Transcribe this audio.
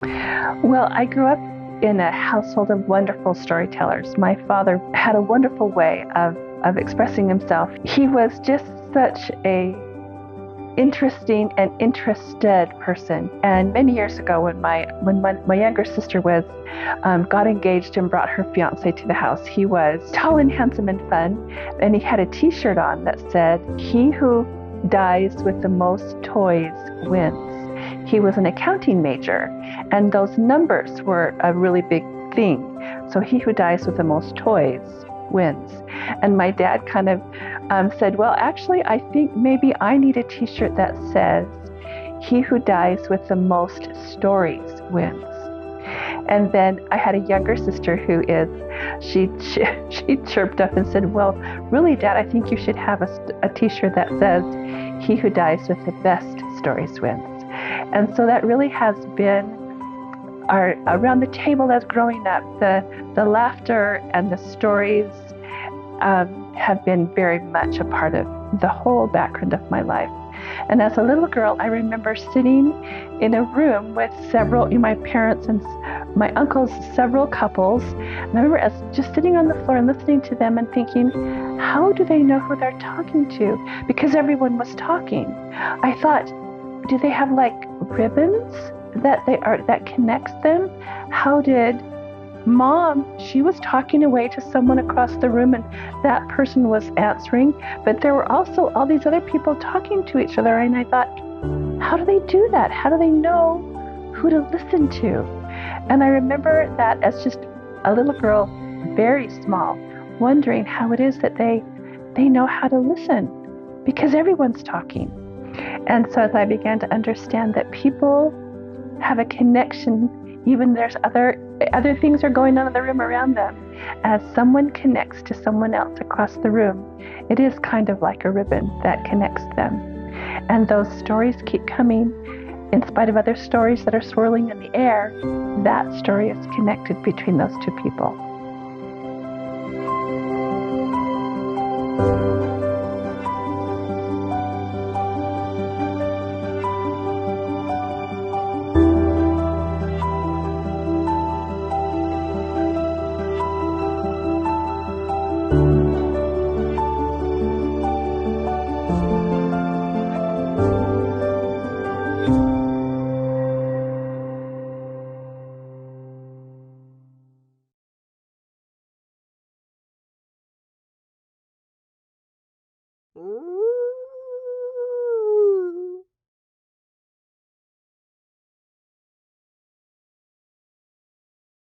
Well, I grew up in a household of wonderful storytellers. My father had a wonderful way of expressing himself. He was just such a interesting and interested person. And many years ago, when my younger sister was got engaged and brought her fiance to the house, he was tall and handsome and fun, and he had a T-shirt on that said, "He who dies with the most toys wins." He was an accounting major, and those numbers were a really big thing. So he who dies with the most toys wins. And my dad kind of said, well, actually, I think maybe I need a T-shirt that says, "He who dies with the most stories wins." And then I had a younger sister who she chirped up and said, well, really, Dad, I think you should have a T-shirt that says, "He who dies with the best stories wins." And so that really has been around the table as growing up, the laughter and the stories have been very much a part of the whole background of my life. And as a little girl, I remember sitting in a room with several, my parents and my uncles, several couples. And I remember just sitting on the floor and listening to them and thinking, how do they know who they're talking to? Because everyone was talking. I thought, do they have like ribbons that connects them? How did Mom, she was talking away to someone across the room and that person was answering, but there were also all these other people talking to each other, and I thought, how do they do that? How do they know who to listen to? And I remember that as just a little girl, very small, wondering how it is that they know how to listen, because everyone's talking. And so as I began to understand that people have a connection, even there's other things are going on in the room around them, as someone connects to someone else across the room, it is kind of like a ribbon that connects them. And those stories keep coming. In spite of other stories that are swirling in the air, that story is connected between those two people.